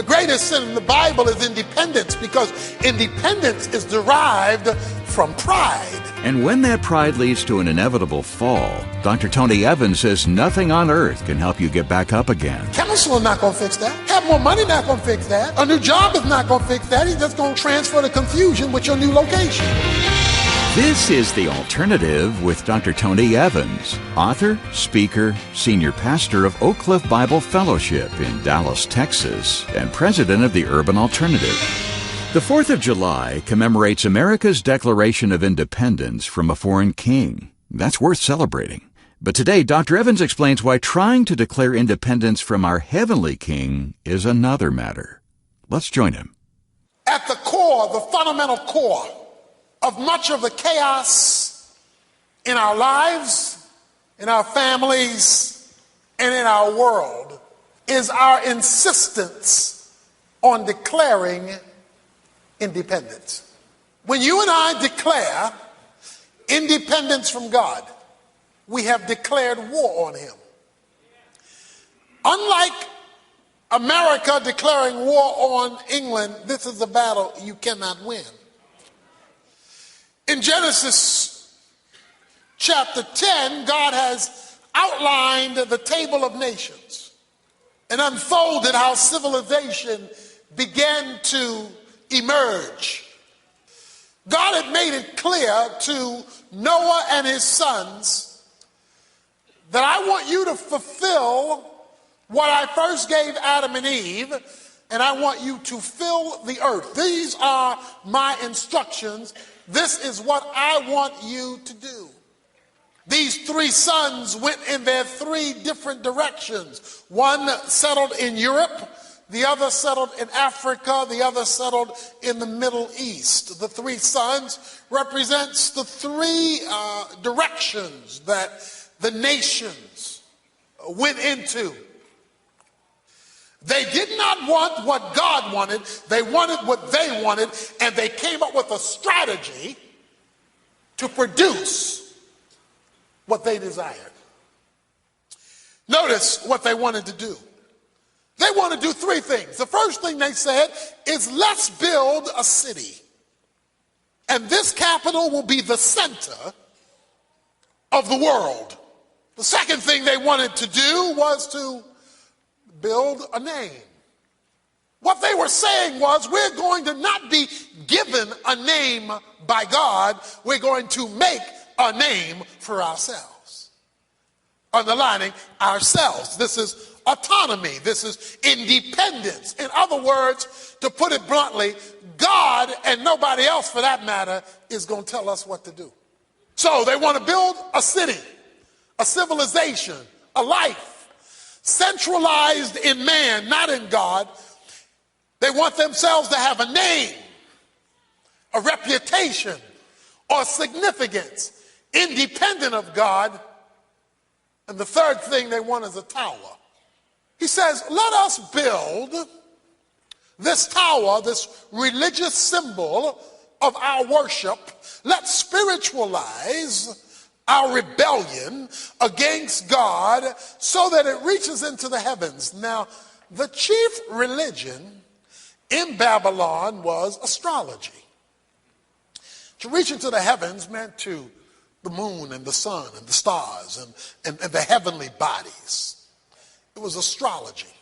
The greatest sin in the Bible is independence, because independence is derived from pride. And when that pride leads to an inevitable fall, Dr. Tony Evans says nothing on earth can help you get back up again. Counselor not going to fix that. Have more money not going to fix that. A new job is not going to fix that. He's just going to transfer the confusion with your new location. This is The Alternative with Dr. Tony Evans, author, speaker, senior pastor of Oak Cliff Bible Fellowship in Dallas, Texas, and president of the Urban Alternative. The 4th of July commemorates America's declaration of independence from a foreign king. That's worth celebrating. But today, Dr. Evans explains why trying to declare independence from our heavenly king is another matter. Let's join him. At the core, the fundamental core of much of the chaos in our lives, in our families, and in our world is our insistence on declaring independence. When you and I declare independence from God, we have declared war on him. Unlike America declaring war on England, this is a battle you cannot win. In Genesis chapter 10, God has outlined the table of nations and unfolded how civilization began to emerge. God had made it clear to Noah and his sons that I want you to fulfill what I first gave Adam and Eve, and I want you to fill the earth. These are my instructions. This is what I want you to do. These three sons went in their three different directions. One settled in Europe, the other settled in Africa, the other settled in the Middle East. The three sons represents the three directions that the nations went into. They did not want what God wanted. They wanted what they wanted, and they came up with a strategy to produce what they desired. Notice what they wanted to do. They want to do three things. The first thing they said is, let's build a city. And this capital will be the center of the world. The second thing they wanted to do was to build a name. What they were saying was, we're going to not be given a name by God. We're going to make a name for ourselves. Underlining ourselves. This is autonomy. This is independence. In other words, to put it bluntly, God, and nobody else for that matter, is going to tell us what to do. So they want to build a city, a civilization, a life centralized in man, not in God. They want themselves to have a name, a reputation, or significance independent of God. And the third thing they want is a tower. He says, let us build this tower, this religious symbol of our worship. Let's spiritualize our rebellion against God so that it reaches into the heavens. Now, the chief religion in Babylon was astrology. To reach into the heavens meant to the moon and the sun and the stars and the heavenly bodies. It was astrology.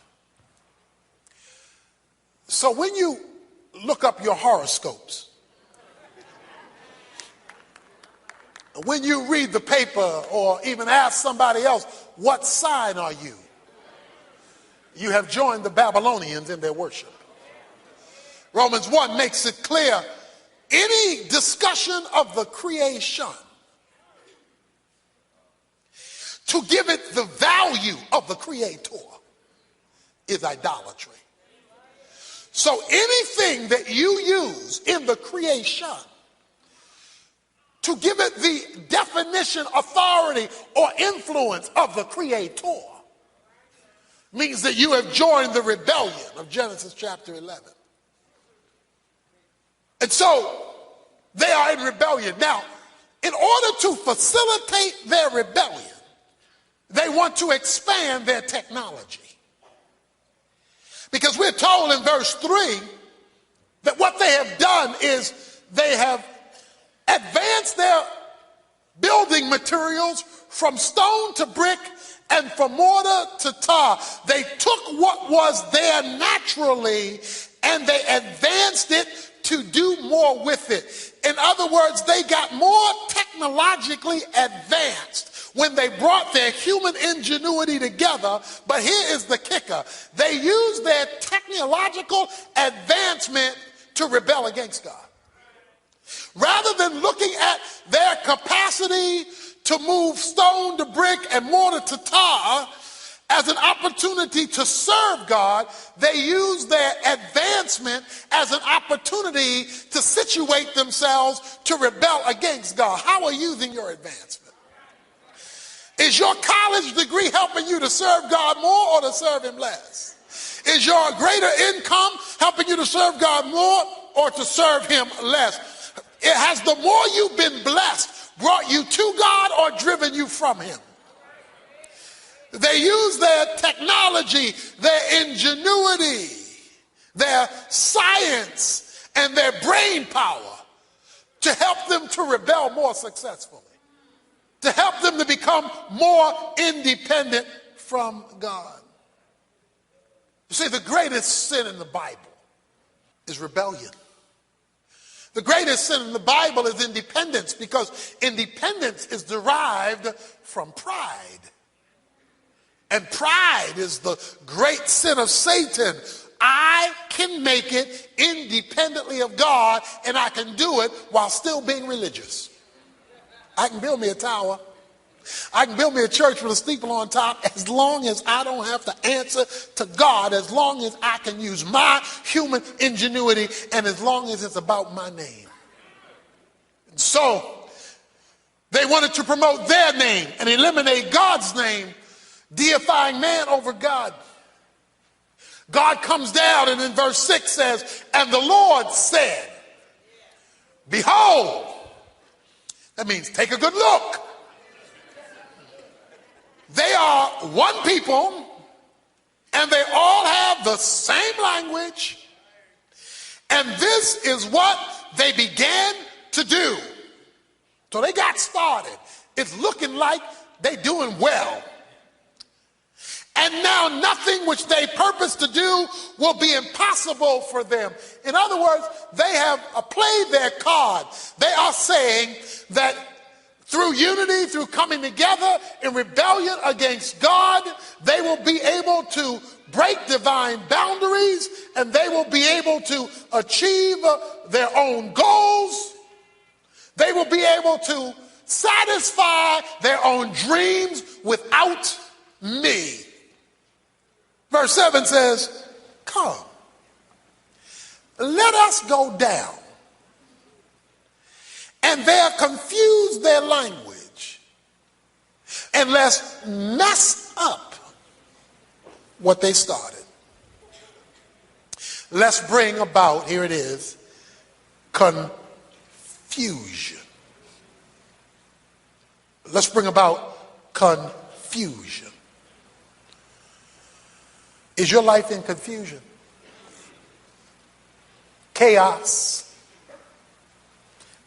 So when you look up your horoscopes, when you read the paper or even ask somebody else, what sign are you? You have joined the Babylonians in their worship. Romans 1 makes it clear, any discussion of the creation, to give it the value of the creator, is idolatry. So anything that you use in the creation to give it the definition, authority, or influence of the creator means that you have joined the rebellion of Genesis chapter 11. And so they are in rebellion. Now, in order to facilitate their rebellion, they want to expand their technology. Because we're we're told in verse 3 that what they have done is they have advanced their building materials from stone to brick and from mortar to tar. They took what was there naturally and they advanced it to do more with it. In other words, they got more technologically advanced when they brought their human ingenuity together. But here is the kicker. They used their technological advancement to rebel against God. Rather than looking at their capacity to move stone to brick and mortar to tar as an opportunity to serve God, they use their advancement as an opportunity to situate themselves to rebel against God. How are you using your advancement? Is your college degree helping you to serve God more or to serve him less? Is your greater income helping you to serve God more or to serve him less? It has the more you've been blessed brought you to God or driven you from him? They use their technology, their ingenuity, their science, and their brain power to help them to rebel more successfully, to help them to become more independent from God. You see, the greatest sin in the Bible is rebellion. The greatest sin in the Bible is independence, because independence is derived from pride. And pride is the great sin of Satan. I can make it independently of God, and I can do it while still being religious. I can build me a tower. I can build me a church with a steeple on top as long as I don't have to answer to God, as long as I can use my human ingenuity, and as long as it's about my name. And so they wanted to promote their name and eliminate God's name, deifying man over God. God comes down and in verse 6 says, and the Lord said, behold. That means take a good look. They are one people and they all have the same language. And this is what they began to do. So they got started. It's looking like they're doing well. And now nothing which they purpose to do will be impossible for them. In other words, they have played their card. They are saying that through unity, through coming together in rebellion against God, they will be able to break divine boundaries and they will be able to achieve their own goals. They will be able to satisfy their own dreams without me. Verse 7 says, come, let us go down and there confuse their language, and let's mess up what they started. Let's bring about, here it is, confusion. Let's bring about confusion. Is your life in confusion? Chaos?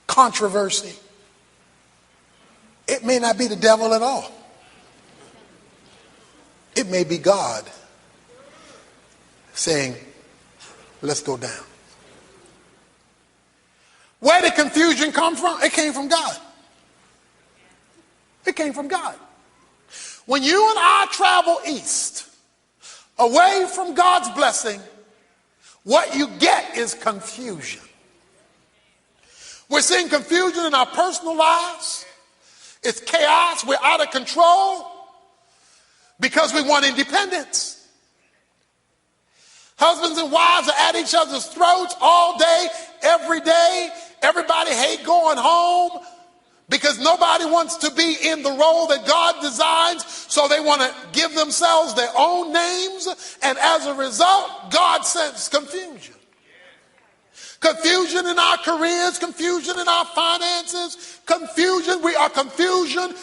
Controversy? It may not be the devil at all. It may be God saying, let's go down. Where did confusion come from? It came from God. It came from God. When you and I travel east, away from God's blessing, what you get is confusion. We're seeing confusion in our personal lives. It's chaos. We're out of control because we want independence. Husbands and wives are at each other's throats all day, every day. Everybody hate going home because nobody wants to be in the role that God designs, so they want to give themselves their own names, and as a result, God sends confusion. Confusion in our careers, confusion in our finances, confusion. We are confusion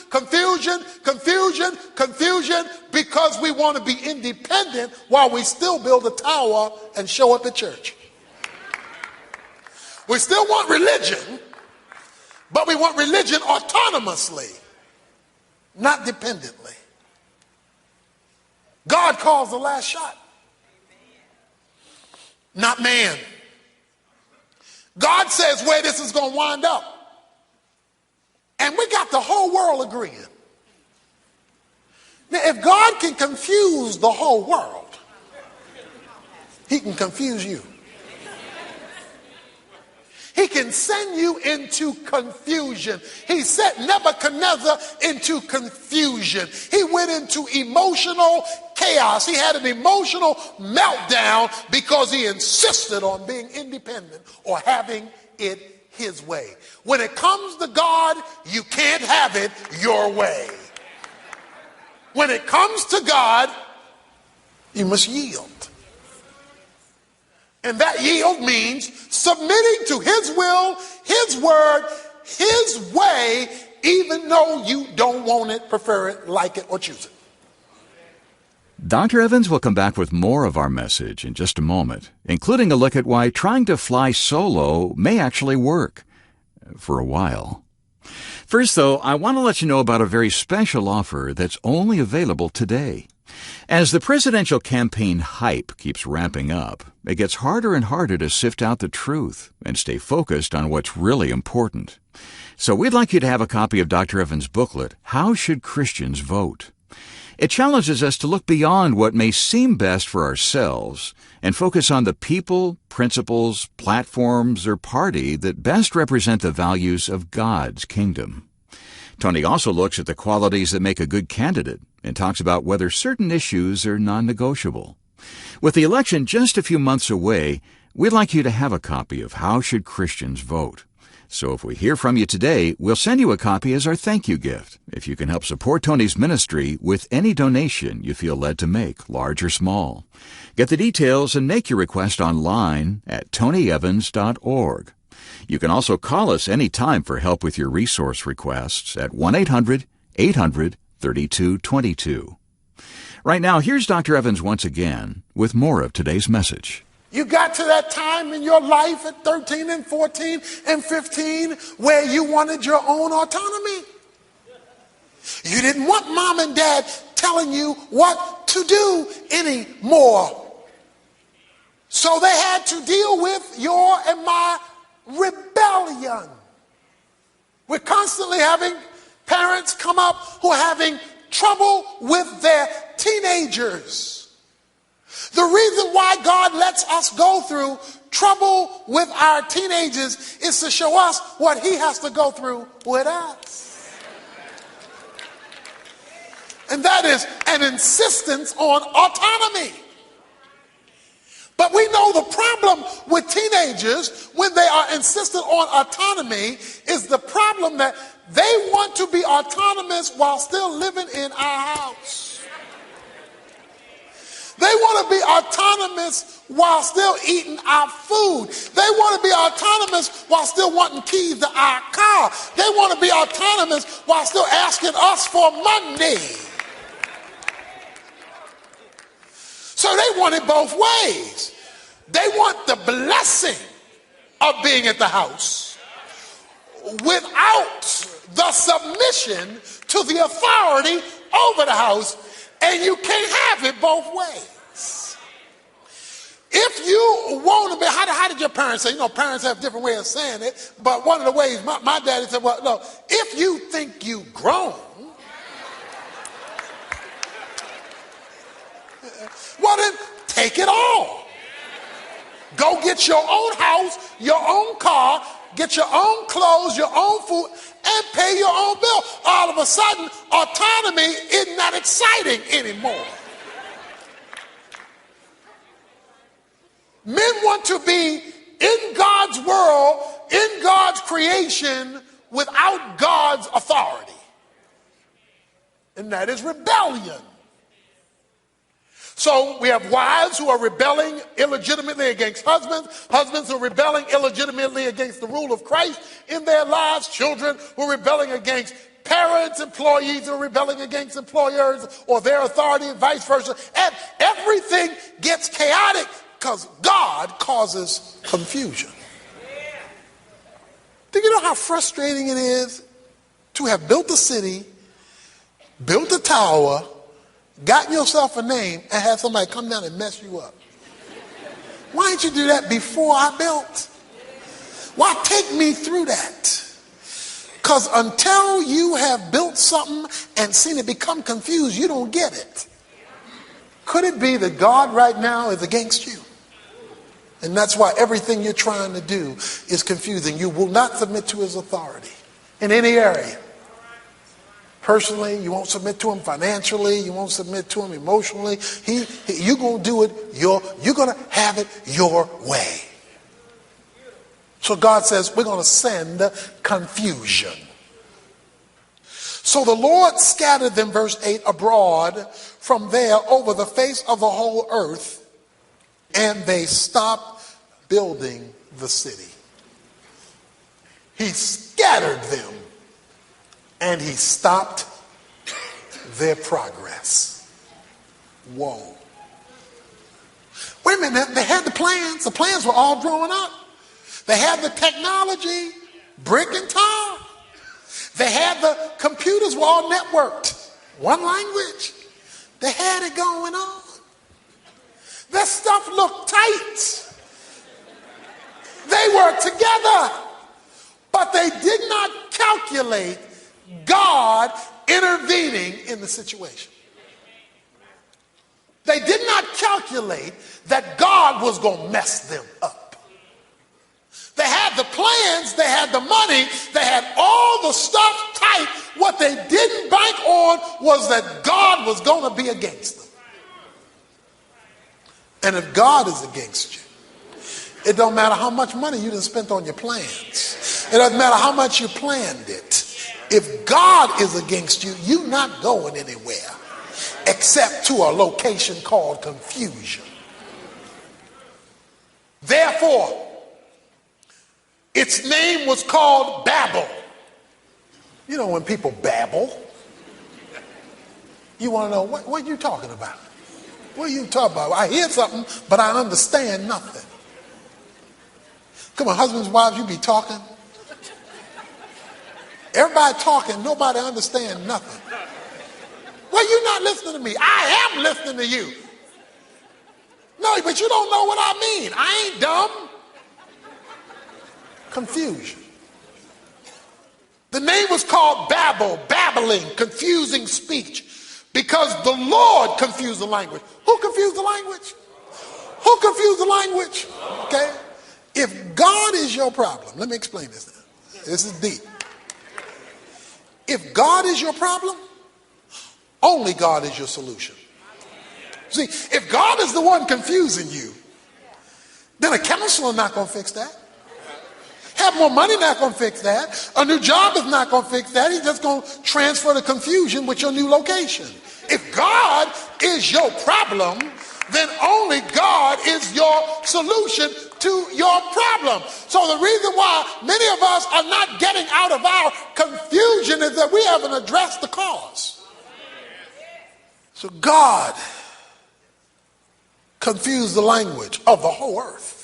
because we want to be independent while we still build a tower and show up at church. We still want religion, but we want religion autonomously, not dependently. God calls the last shot, not man. God says where this is going to wind up. And we got the whole world agreeing. Now, if God can confuse the whole world, he can confuse you. He can send you into confusion. He set Nebuchadnezzar into confusion. He went into emotional chaos. He had an emotional meltdown because he insisted on being independent or having it his way. When it comes to God, you can't have it your way. When it comes to God, you must yield. And that yield means submitting to his will, his word, his way, even though you don't want it, prefer it, like it, or choose it. Dr. Evans will come back with more of our message in just a moment, including a look at why trying to fly solo may actually work. For a while. First, though, I want to let you know about a very special offer that's only available today. As the presidential campaign hype keeps ramping up, it gets harder and harder to sift out the truth and stay focused on what's really important. So we'd like you to have a copy of Dr. Evans' booklet, How Should Christians Vote? It challenges us to look beyond what may seem best for ourselves and focus on the people, principles, platforms, or party that best represent the values of God's kingdom. Tony also looks at the qualities that make a good candidate and talks about whether certain issues are non-negotiable. With the election just a few months away, we'd like you to have a copy of How Should Christians Vote? So if we hear from you today, we'll send you a copy as our thank you gift, if you can help support Tony's ministry with any donation you feel led to make, large or small. Get the details and make your request online at tonyevans.org. You can also call us anytime for help with your resource requests at 1-800-800-3222. Right now, here's Dr. Evans once again with more of today's message. You got to that time in your life at 13 and 14 and 15 where you wanted your own autonomy. You didn't want mom and dad telling you what to do anymore. So they had to deal with your and my rebellion. We're constantly having parents come up who are having trouble with their teenagers. The reason why God lets us go through trouble with our teenagers is to show us what he has to go through with us. And that is an insistence on autonomy. But we know the problem with teenagers when they are insistent on autonomy is the problem that they want to be autonomous while still living in our house. They want to be autonomous while still eating our food. They want to be autonomous while still wanting keys to our car. They want to be autonomous while still asking us for money. So they want it both ways. They want the blessing of being at the house without the submission to the authority over the house. And you can't have it both ways. If you want to be, how did your parents say? You know, parents have different ways of saying it. But one of the ways, my daddy said, well, no, if you think you grown, well then, take it all. Go get your own house, your own car, get your own clothes, your own food, and pay your own bill. All of a sudden, autonomy is not exciting anymore. Men want to be in God's world, in God's creation, without God's authority. And that is rebellion. So we have wives who are rebelling illegitimately against husbands, husbands who are rebelling illegitimately against the rule of Christ in their lives, children who are rebelling against parents, employees who are rebelling against employers or their authority and vice versa. And everything gets chaotic because God causes confusion. Do you know how frustrating it is to have built a city, built a tower, gotten yourself a name, and have somebody come down and mess you up? Why didn't you do that before I built? Why take me through that? Because until you have built something and seen it become confused, you don't get it. Could it be that God right now is against you? And that's why everything you're trying to do is confusing. You will not submit to his authority in any area. Personally, you won't submit to him financially. You won't submit to him emotionally. You're going to do it. You're going to have it your way. So God says we're going to send confusion. So the Lord scattered them, verse 8, abroad from there over the face of the whole earth, and they stopped building the city. He scattered them, and he stopped their progress. Whoa. Wait a minute, they had the plans. The plans were all drawn up. They had the technology, brick and tar. They had the computers were all networked. One language. They had it going on. Their stuff looked tight. They were together. But they did not calculate God intervening in the situation. They did not calculate that God was going to mess them up. They had the plans, they had the money, they had all the stuff tight. What they didn't bank on was that God was going to be against them. And if God is against you, it don't matter how much money you done spent on your plans. It doesn't matter how much you planned it. If God is against you, you're not going anywhere except to a location called confusion. Therefore, its name was called Babel. You know when people babble, you want to know, what are you talking about? What are you talking about? I hear something, but I understand nothing. Come on, husbands, wives, you be talking. Everybody talking, nobody understand nothing. Well, you're not listening to me. I am listening to you. No, but you don't know what I mean. I ain't dumb. Confusion. The name was called Babel, babbling, confusing speech, because the Lord confused the language. Who confused the language? Who confused the language? Okay. If God is your problem, let me explain this now. This is deep. If God is your problem, only God is your solution. See, if God is the one confusing you, then a counselor not going to fix that. Have more money not going to fix that. A new job is not going to fix that. He's just going to transfer the confusion with your new location. If God is your problem, then only God is your solution to your problem. So the reason why many of us are not getting out of our confusion is that we haven't addressed the cause. So God confused the language of the whole earth.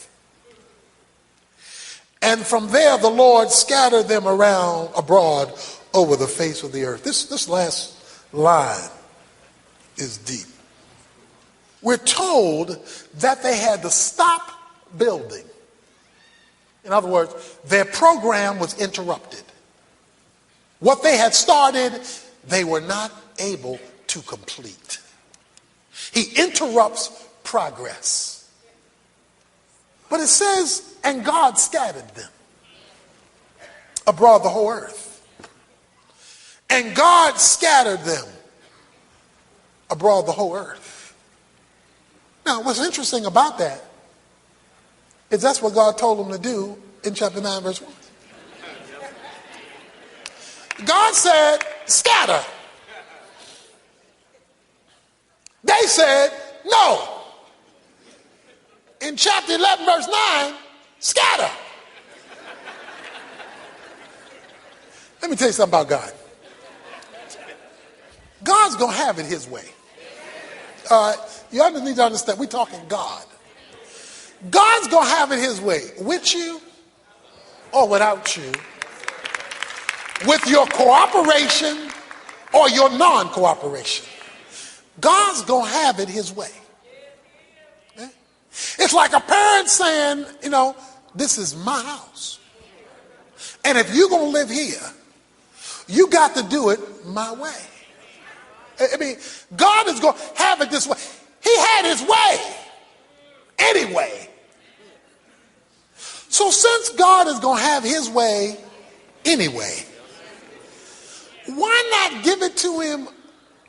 And from there, the Lord scattered them around abroad over the face of the earth. This last line is deep. We're told that they had to stop building. In other words, their program was interrupted. What they had started, they were not able to complete. He interrupts progress. But it says, and God scattered them abroad the whole earth. And God scattered them abroad the whole earth. Now, what's interesting about that is that's what God told them to do in chapter 9, verse 1. God said, scatter. They said, No. In chapter 11, verse 9, scatter. Let me tell you something about God. God's going to have it his way. You need to understand, we're talking God. God's going to have it his way, with you or without you, with your cooperation or your non-cooperation. God's going to have it his way. Okay? It's like a parent saying, this is my house. And if you're going to live here, you got to do it my way. I mean, God is going to have it this way. He had his way anyway. So since God is going to have his way anyway, why not give it to him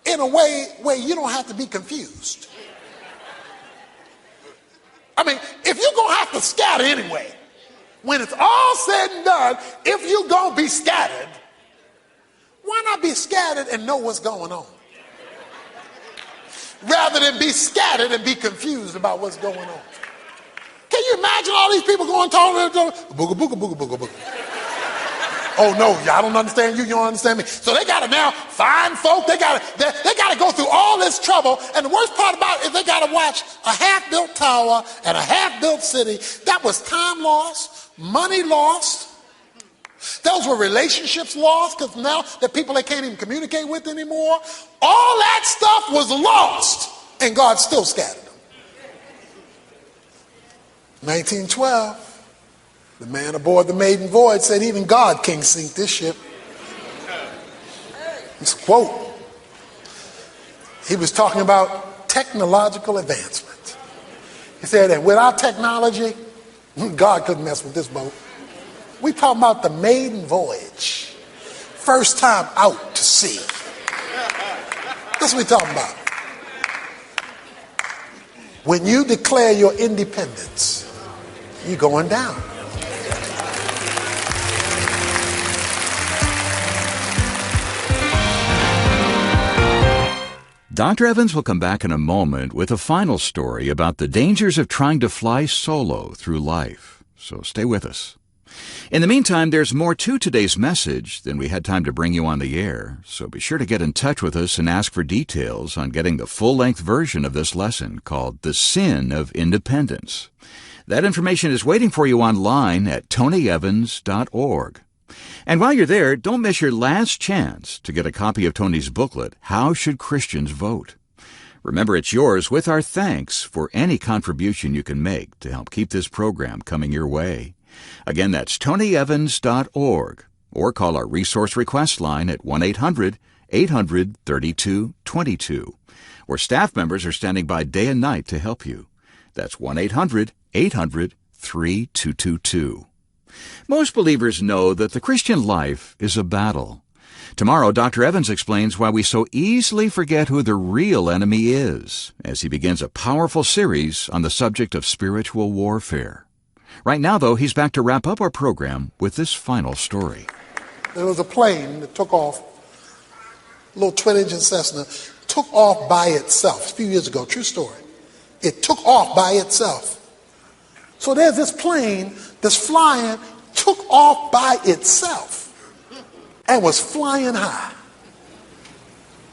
in a way where you don't have to be confused? I mean, if you're going to have to scatter anyway, when it's all said and done, if you're going to be scattered, why not be scattered and know what's going on? Rather than be scattered and be confused about what's going on. Can you imagine all these people going talking, booga, booga, booga, booga, booga. Oh no, y'all don't understand you don't understand me. So they got to now find folk, they got to go through all this trouble. And the worst part about it is they got to watch a half-built tower and a half-built city. That was time lost, money lost. Those were relationships lost because now the people they can't even communicate with anymore. All that stuff was lost and God still scattered them. 1912, the man aboard the maiden voyage said even God can't sink this ship. It's a quote. He was talking about technological advancement. He said that without technology, God couldn't mess with this boat. We talking about the maiden voyage. First time out to sea. That's what we talking about. When you declare your independence, you're going down. Dr. Evans will come back in a moment with a final story about the dangers of trying to fly solo through life. So stay with us. In the meantime, there's more to today's message than we had time to bring you on the air, so be sure to get in touch with us and ask for details on getting the full-length version of this lesson called The Sin of Independence. That information is waiting for you online at tonyevans.org. And while you're there, don't miss your last chance to get a copy of Tony's booklet, How Should Christians Vote? Remember, it's yours with our thanks for any contribution you can make to help keep this program coming your way. Again, that's tonyevans.org, or call our resource request line at 1-800-800-3222, where staff members are standing by day and night to help you. That's 1-800-800-3222. Most believers know that the Christian life is a battle. Tomorrow, Dr. Evans explains why we so easily forget who the real enemy is, as he begins a powerful series on the subject of spiritual warfare. Right now, though, he's back to wrap up our program with this final story. There was a plane that took off, a little twin-engine Cessna, took off by itself a few years ago. True story. It took off by itself. So there's this plane that's flying, took off by itself, and was flying high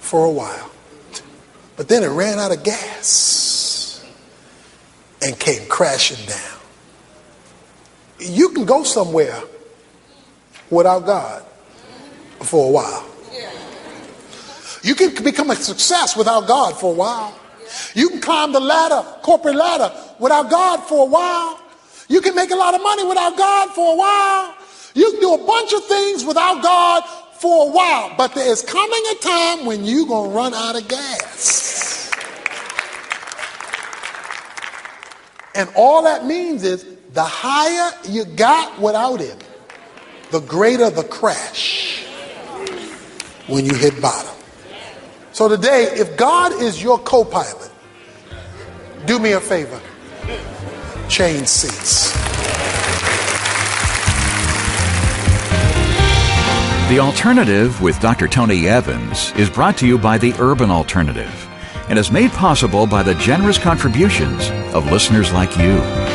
for a while. But then it ran out of gas and came crashing down. You can go somewhere without God for a while. You can become a success without God for a while. You can climb the ladder, corporate ladder, without God for a while. You can make a lot of money without God for a while. You can do a bunch of things without God for a while. But there is coming a time when you're going to run out of gas. And all that means is the higher you got without him, the greater the crash when you hit bottom. So today, if God is your co-pilot, do me a favor. Change seats. The Alternative with Dr. Tony Evans is brought to you by the Urban Alternative. and is made possible by the generous contributions of listeners like you.